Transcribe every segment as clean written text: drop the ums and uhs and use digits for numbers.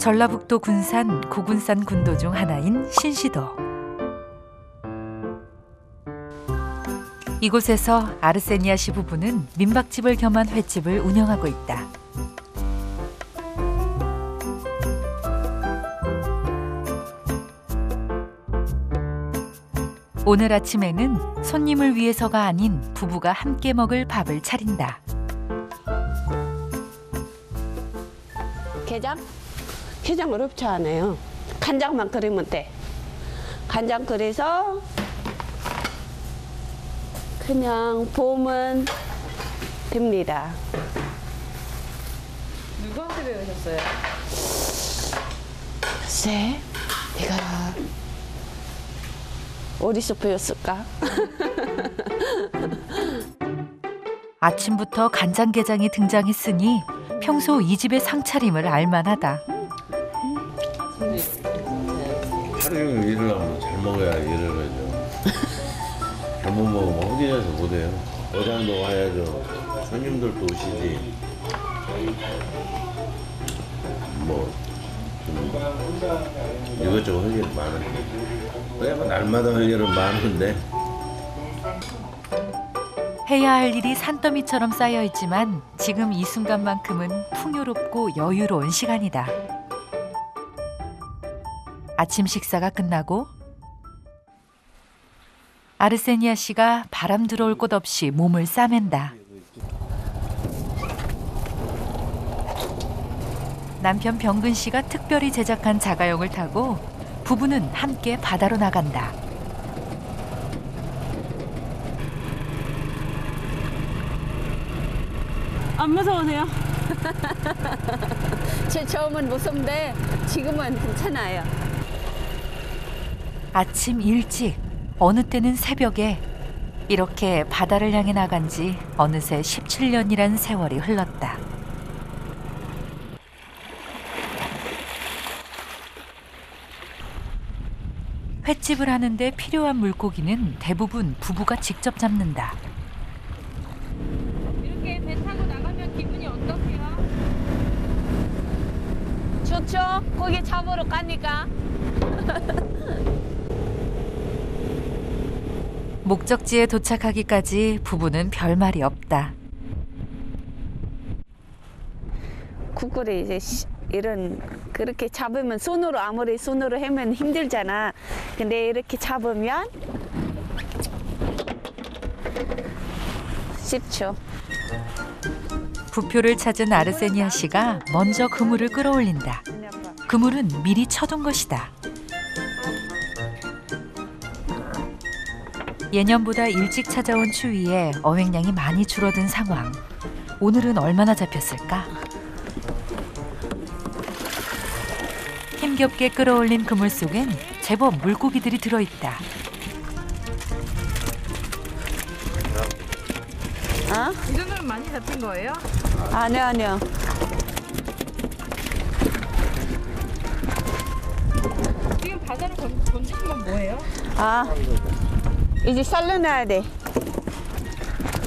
전라북도 군산 고군산 군도 중 하나인 신시도. 이곳에서 아르세니아 씨 부부는 민박집을 겸한 횟집을 운영하고 있다. 오늘 아침에는 손님을 위해서가 아닌 부부가 함께 먹을 밥을 차린다. 게장? 게장 어렵지 않아요. 간장만 끓이면 돼. 간장 끓여서 그냥 보면 됩니다. 누구한테 배우셨어요? 글쎄, 내가 어디서 배웠을까? 아침부터 간장게장이 등장했으니 평소 이 집의 상차림을 알만하다. 하루 종일 일을 하면 잘 먹어야 일을 하죠. 잘못 먹으면 허기져서 못해요. 어장도 와야죠. 손님들도 오시지. 뭐 이것저것 할 일은 많은데. 그냥 날마다 할 일은 많은데. 해야 할 일이 산더미처럼 쌓여 있지만 지금 이 순간만큼은 풍요롭고 여유로운 시간이다. 아침 식사가 끝나고 아르세니아 씨가 바람 들어올 곳 없이 몸을 싸맨다. 남편 병근 씨가 특별히 제작한 자가용을 타고 부부는 함께 바다로 나간다. 안 무서우세요? 제 처음은 무섭는데 지금은 괜찮아요. 아침 일찍, 어느 때는 새벽에 이렇게 바다를 향해 나간 지 어느새 17년이란 세월이 흘렀다. 횟집을 하는데 필요한 물고기는 대부분 부부가 직접 잡는다. 이렇게 배 타고 나가면 기분이 어떠세요? 좋죠? 거기 잡으러 가니까. 목적지에 도착하기까지 부부는 별말이 없다. 국거리 이제 이런 그렇게 잡으면 손으로 아무리 손으로 하면 힘들잖아. 근데 이렇게 잡으면 쉽죠. 부표를 찾은 아르세니아 씨가 먼저 그물을 끌어올린다. 그물은 미리 쳐둔 것이다. 예년보다 일찍 찾아온 추위에 어획량이 많이 줄어든 상황. 오늘은 얼마나 잡혔을까? 힘겹게 끌어올린 그물 속엔 제법 물고기들이 들어있다. 어? 이 정도면 많이 잡힌 거예요? 아니요. 지금 바다로 던지신 건 뭐예요? 아, 이제 살려놔야 돼.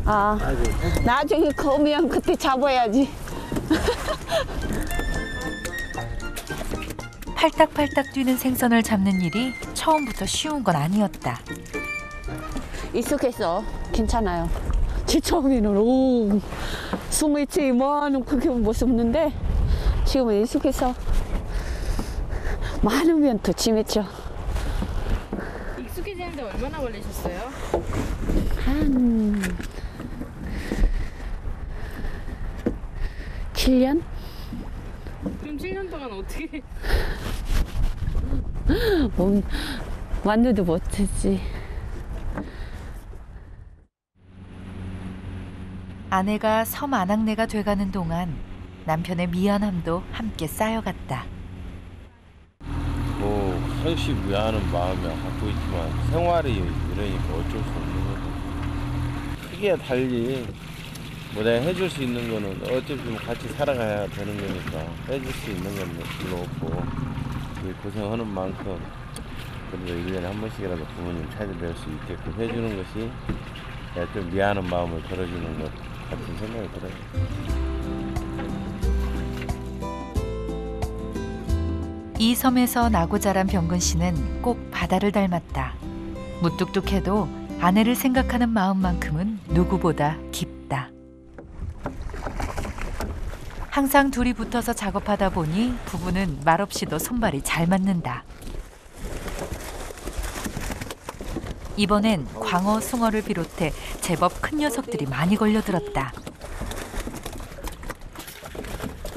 아, 나중에 커면 그때 잡아야지. 팔딱팔딱 뛰는 생선을 잡는 일이 처음부터 쉬운 건 아니었다. 익숙해서 괜찮아요. 제 처음에는 숨이 있지 뭐하는 그게 무섭는데 지금은 익숙해서 많으면 더 심했죠. 익숙해지는데 얼마나 걸리셨어요? 한 7년? 그럼 7년 동안 어떻게? 완도도 못했지. 아내가 섬 아낙네가 돼가는 동안 남편의 미안함도 함께 쌓여갔다. 뭐 항시 미안한 마음을 갖고 있지만 생활이 이러니까 어쩔 수 없는 거죠. 크게 달리 뭐 내가 해줄 수 있는 거는 어차피 같이 살아가야 되는 거니까 해줄 수 있는 건 별로 없고 고생하는 만큼 그래도 1년에 한 번씩이라도 부모님 찾아뵐 수 있게끔 해주는 것이 내가 좀 미안한 마음을 덜어주는 것 같은 생각이 들어요. 이 섬에서 나고 자란 병근 씨는 꼭 바다를 닮았다. 무뚝뚝해도 아내를 생각하는 마음만큼은 누구보다 깊다. 항상 둘이 붙어서 작업하다 보니 부부는 말없이도 손발이 잘 맞는다. 이번엔 광어, 숭어를 비롯해 제법 큰 녀석들이 많이 걸려들었다.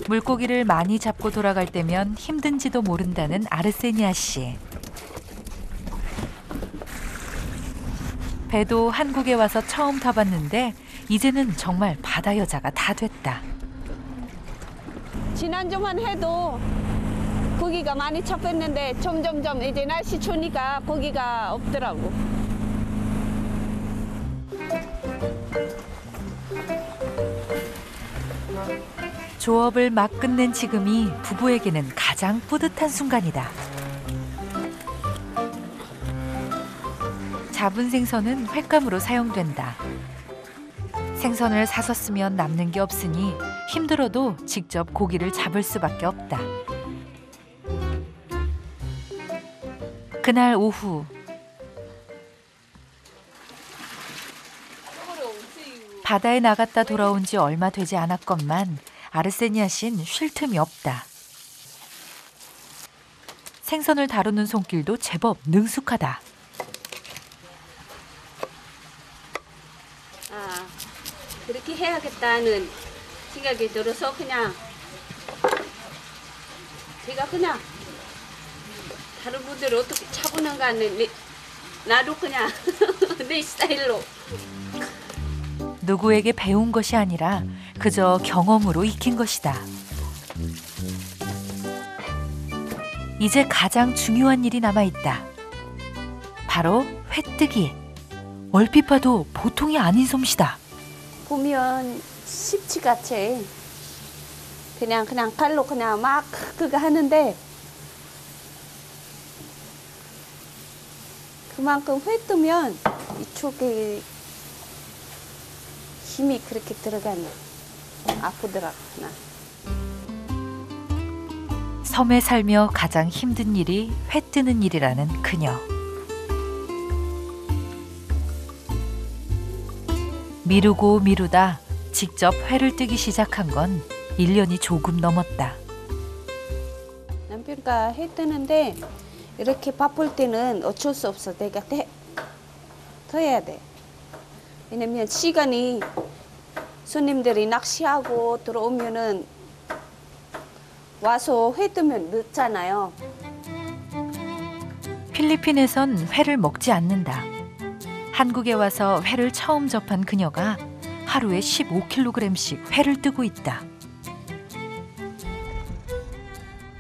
물고기를 많이 잡고 돌아갈 때면 힘든지도 모른다는 아르세니아 씨. 배도 한국에 와서 처음 타봤는데 이제는 정말 바다 여자가 다 됐다. 지난주만 해도 고기가 많이 잡혔는데 점점점 이제 날씨 추우니까 고기가 없더라고. 조업을 막 끝낸 지금이 부부에게는 가장 뿌듯한 순간이다. 잡은 생선은 횟감으로 사용된다. 생선을 사서 쓰면 남는 게 없으니 힘들어도 직접 고기를 잡을 수밖에 없다. 그날 오후 바다에 나갔다 돌아온 지 얼마 되지 않았건만 아르세니아 씨는 쉴 틈이 없다. 생선을 다루는 손길도 제법 능숙하다. 아, 그렇게 해야겠다는 생각이 들어서 그냥 제가 그냥 다른 분들 어떻게 차분한가는 나도 그냥 내 스타일로. 누구에게 배운 것이 아니라 그저 경험으로 익힌 것이다. 이제 가장 중요한 일이 남아있다. 바로 회뜨기. 얼핏 봐도 보통이 아닌 솜씨다. 보면 쉽지가 않지. 그냥 칼로 그냥 막 그거 하는데 그만큼 회 뜨면 이쪽에 힘이 그렇게 들어가네. 아프더라구나. 섬에 살며 가장 힘든 일이 회 뜨는 일이라는 그녀. 미루고 미루다 직접 회를 뜨기 시작한 건 1년이 조금 넘었다. 남편과 해 뜨는데 이렇게 바쁠 때는 어쩔 수 없어. 내가 더 해야 돼. 왜냐면 시간이 손님들이 낚시하고 들어오면은 와서 회 뜨면 늦잖아요. 필리핀에선 회를 먹지 않는다. 한국에 와서 회를 처음 접한 그녀가 하루에 15kg씩 회를 뜨고 있다.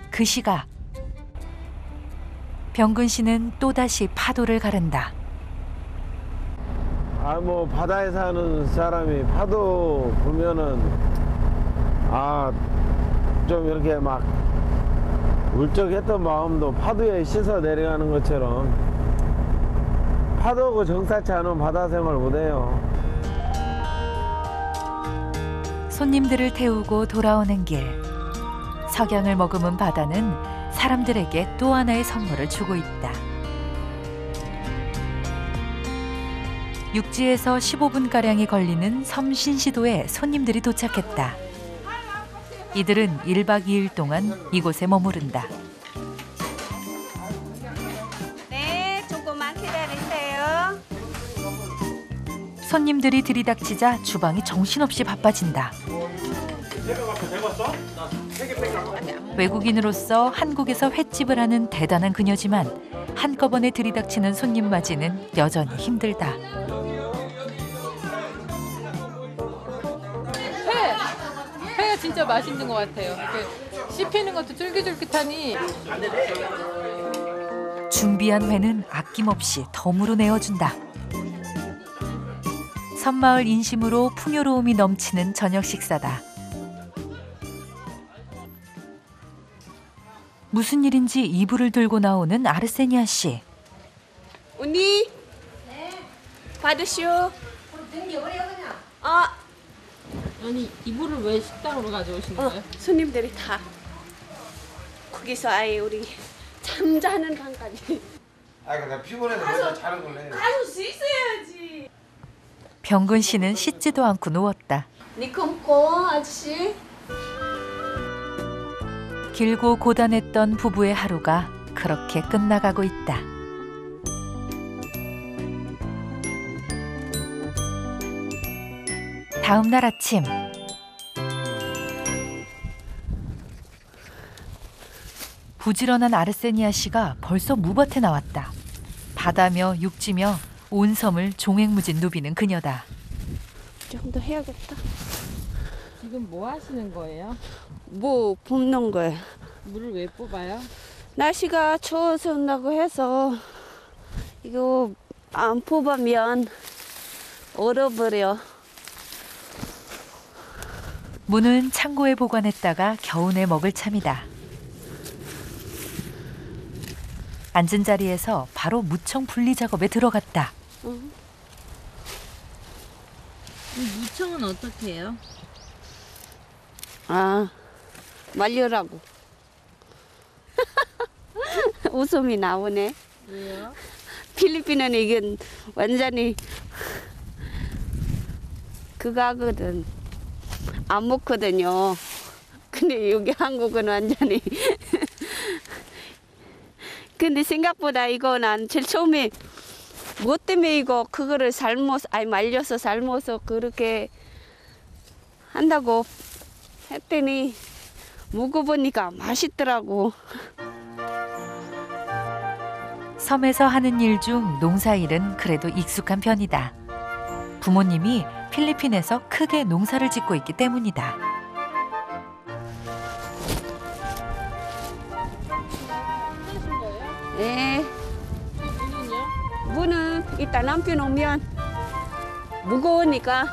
그 시각 병근 씨는 또다시 파도를 가른다. 뭐 바다에 사는 사람이 파도 보면은 좀 이렇게 막 울적했던 마음도 파도에 씻어 내려가는 것처럼 파도고 정사치 않은 바다 생활 못해요. 손님들을 태우고 돌아오는 길. 석양을 머금은 바다는 사람들에게 또 하나의 선물을 주고 있다. 육지에서 15분가량이 걸리는 섬 신시도에 손님들이 도착했다. 이들은 1박 2일 동안 이곳에 머무른다. 네, 조금만 기다리세요. 손님들이 들이닥치자 주방이 정신없이 바빠진다. 외국인으로서 한국에서 횟집을 하는 대단한 그녀지만 한꺼번에 들이닥치는 손님 맞이는 여전히 힘들다. 회가 진짜 맛있는 것 같아요. 이렇게 씹히는 것도 쫄깃쫄깃하니. 준비한 회는 아낌없이 덤으로 내어준다. 섬마을 인심으로 풍요로움이 넘치는 저녁 식사다. 무슨 일인지 이불을 들고 나오는 아르세니아 씨. 언니, 받으시오. 아니 이불을 왜 식당으로 가져오신 거예요? 손님들이 다 거기서 아예 우리 잠자는 방까지. 아, 그냥 피곤해서 먼저 자는 걸래. 가서 씻어야지. 병근 씨는 씻지도 않고 누웠다. 니 검고 아저씨. 길고 고단했던 부부의 하루가 그렇게 끝나가고 있다. 다음 날 아침. 부지런한 아르세니아 씨가 벌써 무밭에 나왔다. 바다며 육지며 온 섬을 종횡무진 누비는 그녀다. 좀 더 해야겠다. 지금 뭐 하시는 거예요? 뭐 붓는 거야. 물을 왜 뽑아요? 날씨가 추워서 온다고 해서 이거 안 뽑으면 얼어버려. 무는 창고에 보관했다가 겨우내 먹을 참이다. 앉은 자리에서 바로 무청 분리 작업에 들어갔다. 이 무청은 어떻게 해요? 아, 말려라고. 웃음이 나오네. 왜요? 필리핀은 이건 완전히 그거거든. 안 먹거든요. 근데 여기 한국은 완전히. 근데 생각보다 이거 난 제일 처음에 뭐 때문에 이거 그거를 삶아서 아니 말려서 삶아서 그렇게 한다고 했더니 먹어보니까 맛있더라고. 섬에서 하는 일 중 농사일은 그래도 익숙한 편이다. 부모님이 필리핀에서 크게 농사를 짓고 있기 때문이다. 네. 무는요? 무는 이따 남편 오면 무거우니까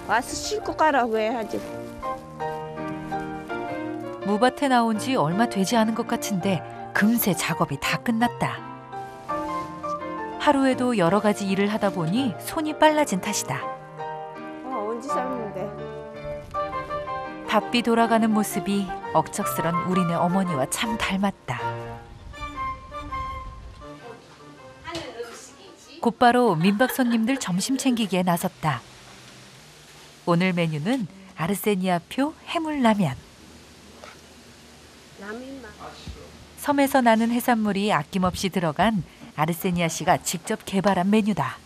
와서 싣고 가라고 해야지. 무밭에 나온 지 얼마 되지 않은 것 같은데 금세 작업이 다 끝났다. 하루에도 여러 가지 일을 하다 보니 손이 빨라진 탓이다. 언제 삶는데? 바삐 돌아가는 모습이 억척스런 우리네 어머니와 참 닮았다. 곧바로 민박 손님들 점심 챙기기에 나섰다. 오늘 메뉴는 아르세니아표 해물라면. 섬에서 나는 해산물이 아낌없이 들어간 아르세니아 씨가 직접 개발한 메뉴다.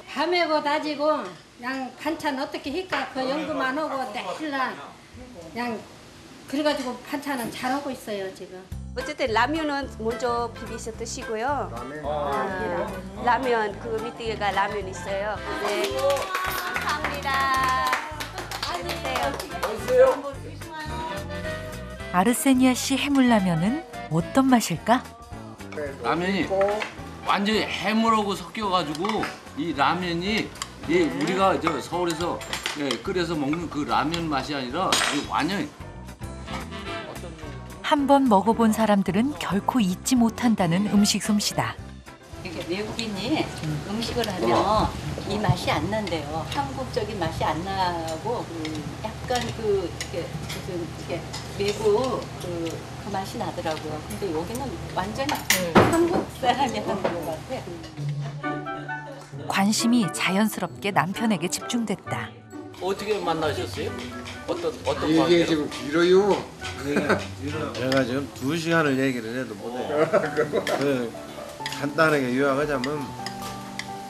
밤에고 다지고 그냥 반찬 어떻게 할까 그 연구만 하고 내일날 그냥 그래가지고 반찬은 잘하고 있어요 지금. 어쨌든 라면은 먼저 비비셔 드시고요. 라면 그 밑에가 라면 있어요. 네. 감사합니다. 안녕하세요. 아르세니아 씨 해물라면은 어떤 맛일까? 라면이 완전히 해물하고 섞여가지고 이 라면이 우리가 저 서울에서 끓여서 먹는 그 라면 맛이 아니라 완전히 한 번 먹어본 사람들은 결코 잊지 못한다는 음식 솜씨다. 이게 외국인이 음식을 하면 이 맛이 안 난대요. 한국적인 맛이 안 나고 약간 이게 외국 그 맛이 나더라고요. 근데 여기는 완전히 한국 사람이 하는 것 같아. 관심이 자연스럽게 남편에게 집중됐다. 어떻게 만나셨어요? 어떤 이게 관계로? 지금 길어요. 제가 지금 2시간을 얘기를 해도 못해요. 그 간단하게 요약하자면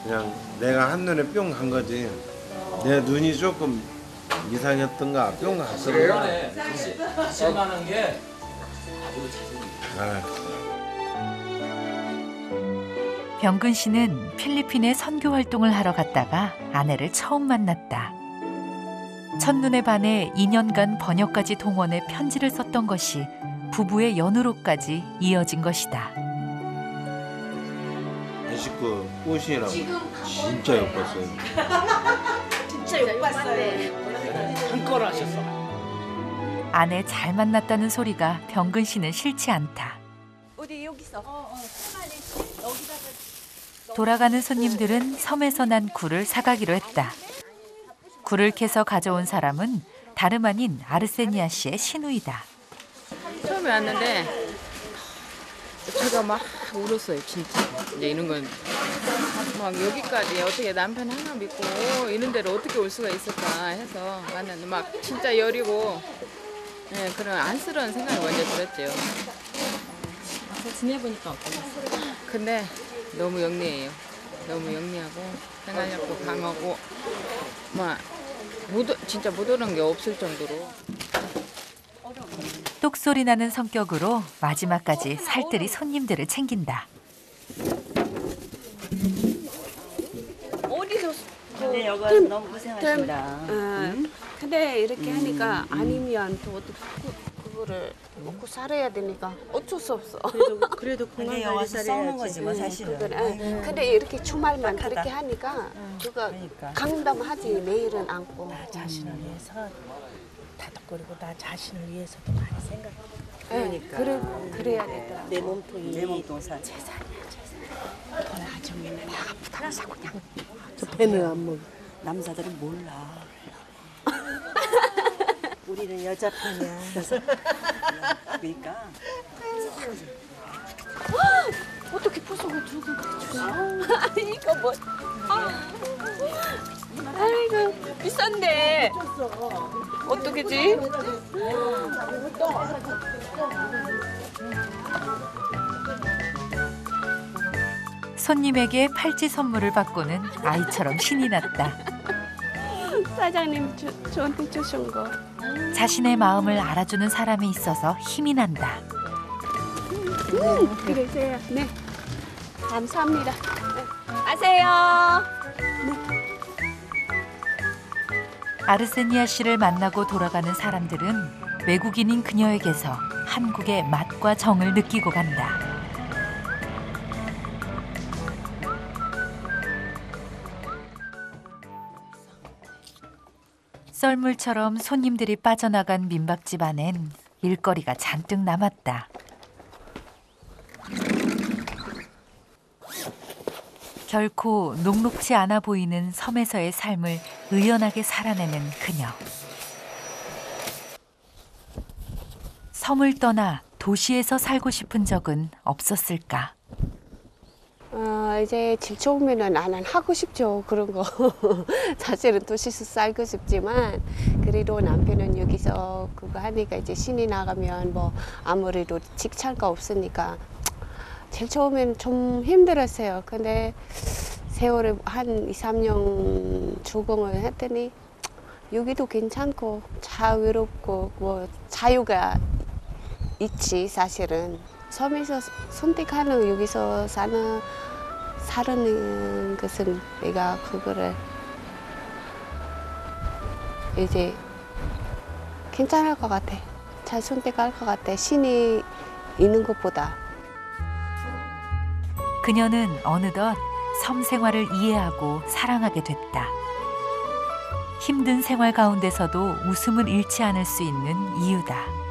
그냥 내가 한눈에 뿅 간 거지. 내 눈이 조금 이상했던가 뿅 갔어요. 실만한 게 병근 씨는 필리핀에 선교 활동을 하러 갔다가 아내를 처음 만났다. 첫눈에 반해 2년간 번역까지 동원해 편지를 썼던 것이 부부의 연으로까지 이어진 것이다. 내 식구 꽃이라고 진짜 예뻤어요. 진짜 욕봤어요. 한건 하셨어. 아내 잘 만났다는 소리가 병근 씨는 싫지 않다. 우리 여기서. 돌아가는 손님들은 섬에서 난 굴을 사가기로 했다. 굴을 캐서 가져온 사람은 다름 아닌 아르세니아 씨의 시누이다. 처음에 왔는데 제가 막 울었어요, 진짜. 이제 이런 건 막 여기까지 어떻게 남편 하나 믿고 이런 데를 어떻게 올 수가 있을까 해서 왔는데 막 진짜 여리고 그런 안쓰러운 생각이 먼저 들었죠. 와서 지내보니까 어떠셨어요? 근데 너무 영리해요. 너무 영리하고 생활력도 강하고 막 진짜 못 오는 게 없을 정도로. 똑소리 나는 성격으로 마지막까지 살뜰히 손님들을 챙긴다. 어디서 근데 여기 너무 고생하신다. 근데 이렇게 하니까 아니면 또 그거를 먹고 살아야 되니까 어쩔 수 없어. 그래도 근데 여기 와서 썩는 거지 뭐 사실은. 근데 이렇게 주말만 그렇게 하니까 그거 그러니까. 강담하지 매일은 않고. 나 자신을 위해서 다독거리고 나 자신을 위해서도 많이 생각해. 그러니까. 그래야 되더라. 내 몸통이 내 몸통산. 재산이야 재산. 나중에는 아프다면서 그냥. 저 배는 안 먹어. 남자들은 몰라. 우리는 여자 편이야. 그러니까. 어떻게 부속을 주고 아니 이거 뭐 아이고 비싼데 어떻게지? 손님에게 팔찌 선물을 받고는 아이처럼 신이 났다. 사장님 저한테 주신 거. 자신의 마음을 알아주는 사람이 있어서 힘이 난다. 그러세요. 네. 감사합니다. 네. 가세요. 아르세니아 씨를 만나고 돌아가는 사람들은 외국인인 그녀에게서 한국의 맛과 정을 느끼고 간다. 썰물처럼 손님들이 빠져나간 민박집 안엔 일거리가 잔뜩 남았다. 결코 녹록지 않아 보이는 섬에서의 삶을 의연하게 살아내는 그녀. 섬을 떠나 도시에서 살고 싶은 적은 없었을까? 이제 질 좋으면은 나는 하고 싶죠. 그런 거. 사실은 도시에서 살고 싶지만 그래도 남편은 여기서 그거 하니까 이제 신이 나가면 뭐 아무래도 직장가 없으니까 제일 처음엔 좀 힘들었어요. 근데 세월을 한 2, 3년 적응을 했더니 여기도 괜찮고 자유롭고 뭐 자유가 있지 사실은. 섬에서 선택하는 여기서 사는 것은 내가 그거를 이제 괜찮을 것 같아. 잘 선택할 것 같아. 신이 있는 것보다. 그녀는 어느덧 섬 생활을 이해하고 사랑하게 됐다. 힘든 생활 가운데서도 웃음을 잃지 않을 수 있는 이유다.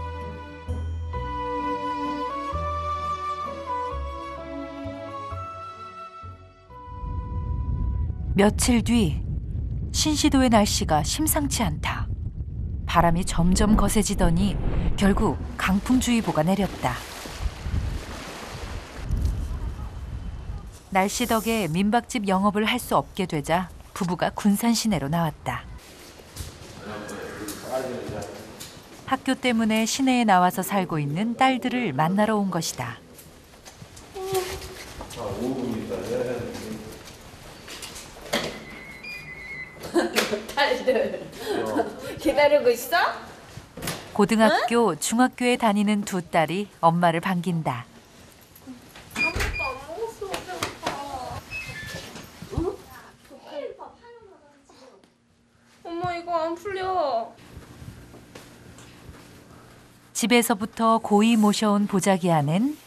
며칠 뒤 신시도의 날씨가 심상치 않다. 바람이 점점 거세지더니 결국 강풍주의보가 내렸다. 날씨 덕에 민박집 영업을 할 수 없게 되자 부부가 군산 시내로 나왔다. 학교 때문에 시내에 나와서 살고 있는 딸들을 만나러 온 것이다. 딸들 기다리고 있어? 고등학교, 중학교에 다니는 두 딸이 엄마를 반긴다. 엄마 이거 안 풀려. 집에서부터 고이 모셔온 보자기 안엔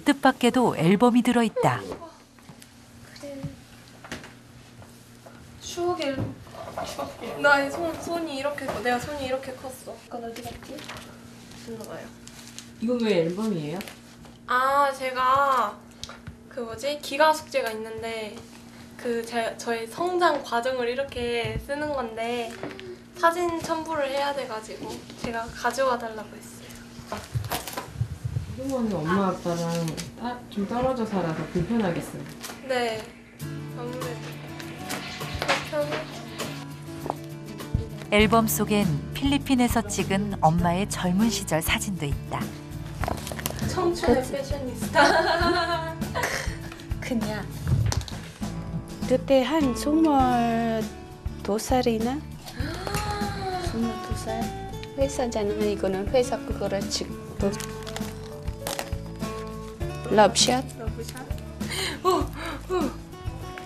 뜻밖에도 앨범이 들어있다. 추억일. 나 손이 이렇게 내가 손이 이렇게 컸어. 아까 어디 갔지? 일로 와요. 이건 왜 앨범이에요? 아 제가 그 뭐지 기가 숙제가 있는데 저의 성장 과정을 이렇게 쓰는 건데 사진 첨부를 해야 돼가지고 제가 가져와 달라고 했어요. 부모님 엄마 아빠랑 좀 떨어져 살아서 불편하겠어요. 네, 아무래도 불편해. 앨범 속엔 필리핀에서 찍은 엄마의 젊은 시절 사진도 있다. 청춘의 패셔니스타. 그냥 그때 한 22살이나 22살 회사잖아. 이거는 회사 그거를 찍고 러브샷. 러브샷?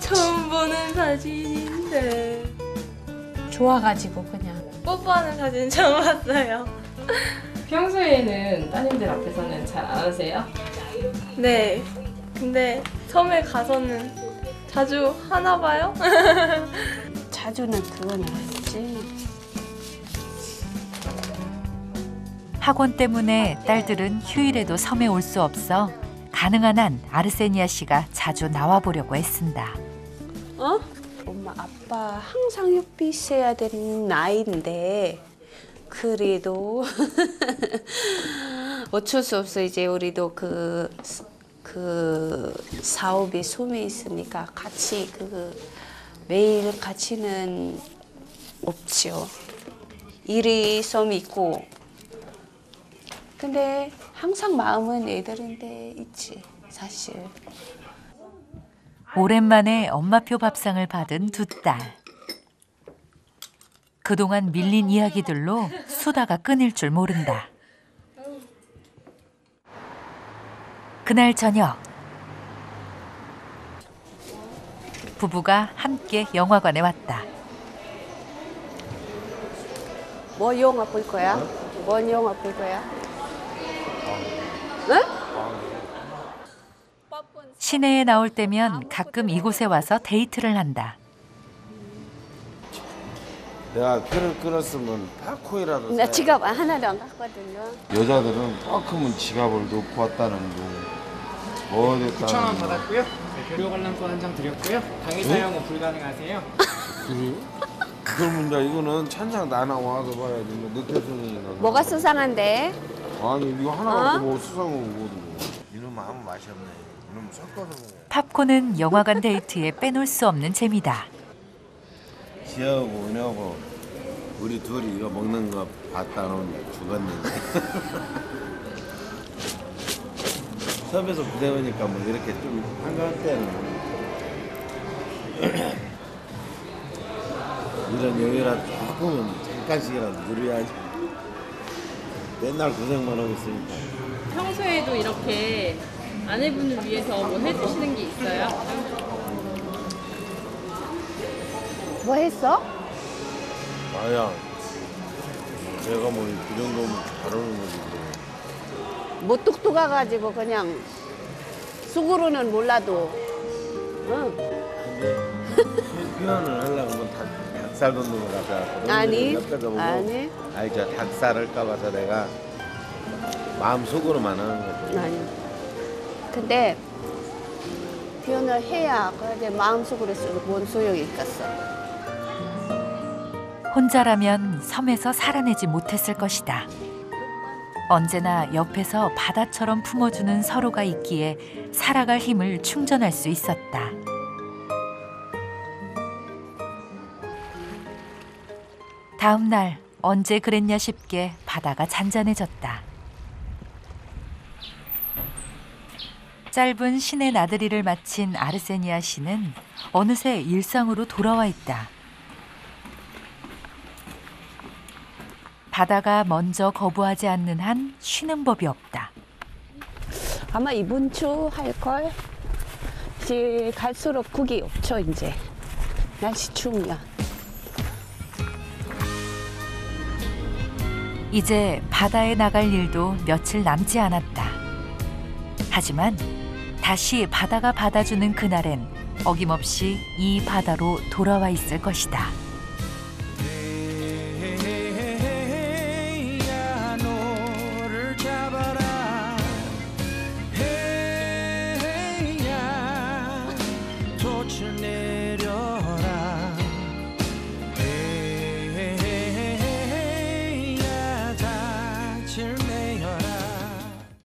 처음 보는 사진인데 좋아가지고 그냥 뽀뽀하는 사진 처음 봤어요. 평소에는 따님들 앞에서는 잘 안 하세요? 네, 근데 섬에 가서는 자주 하나 봐요? 자주는 그건 아니지. 학원 때문에 딸들은 휴일에도 섬에 올 수 없어 가능한 한 아르세니아 씨가 자주 나와보려고 애쓴다. 어? 엄마 아빠 항상 옆에 있어야 되는 나이인데 그래도 어쩔 수 없어. 이제 우리도 그 사업이 섬에 있으니까 같이 매일 같이는 없죠. 일이 섬 있고. 근데 항상 마음은 애들인데 있지 사실. 오랜만에 엄마표 밥상을 받은 두 딸. 그동안 밀린 이야기들로 수다가 끊일 줄 모른다. 그날 저녁 부부가 함께 영화관에 왔다. 뭐 영화 볼 거야? 뭔 영화 볼 거야? 응? 시내에 나올 때면 가끔 이곳에 와서 데이트를 한다. 내가 그릇 끓었으면 타코이라도 나 지갑 하나도 안 갔거든요. 여자들은 더 크면 지갑을 놓고 왔다는 거. 뭐 됐다. 9,000원 받았고요. 교류 관람권 한 장 드렸고요. 당일 사용은 불가능하세요. 그래요? 그러면 이제 이거는 찬장 나나 와서 봐야지. 뭐 늦게서는 뭐가 수상한데? 아니 이거 하나 갖고 뭐 수상한 거거든. 이놈 아무 맛이 없네. 이놈 섞어서 먹어. 팝콘은 영화관 데이트에 빼놓을 수 없는 재미다. 지하고 은하고 우리 둘이 이거 먹는 거 봤다 놓으면 죽었는데. 섭에서 부대우니까 뭐 이렇게 좀 한가할 때는 이런 여유라도 조금은 잠깐씩이라도 누려야지. 맨날 고생만 하고 있으니까. 평소에도 이렇게 아내분을 위해서 뭐 해주시는 게 있어요? 뭐 했어? 아야, 내가 뭐 이 정도면 잘하는 거지. 뭐 똑똑해가지고 그냥 속으로는 몰라도. 응. 표현을 하려고 하면 닭살 돋는 거 같아. 아니, 옆에서 보고 아니. 아이 저 닭살을 까봐서 내가 마음 속으로만 하는 거지. 아니. 근데 표현을 해야 그래 마음속으로 쓰고 뭔 소용이 있겠어. 혼자라면 섬에서 살아내지 못했을 것이다. 언제나 옆에서 바다처럼 품어주는 서로가 있기에 살아갈 힘을 충전할 수 있었다. 다음 날 언제 그랬냐 싶게 바다가 잔잔해졌다. 짧은 시내 나들이를 마친 아르세니아 씨는 어느새 일상으로 돌아와 있다. 바다가 먼저 거부하지 않는 한 쉬는 법이 없다. 아마 이번 주 할걸. 이제 갈수록 국이 없죠 이제. 날씨 추우면. 이제 바다에 나갈 일도 며칠 남지 않았다. 하지만 다시 바다가 받아주는 그날엔 어김없이 이 바다로 돌아와 있을 것이다.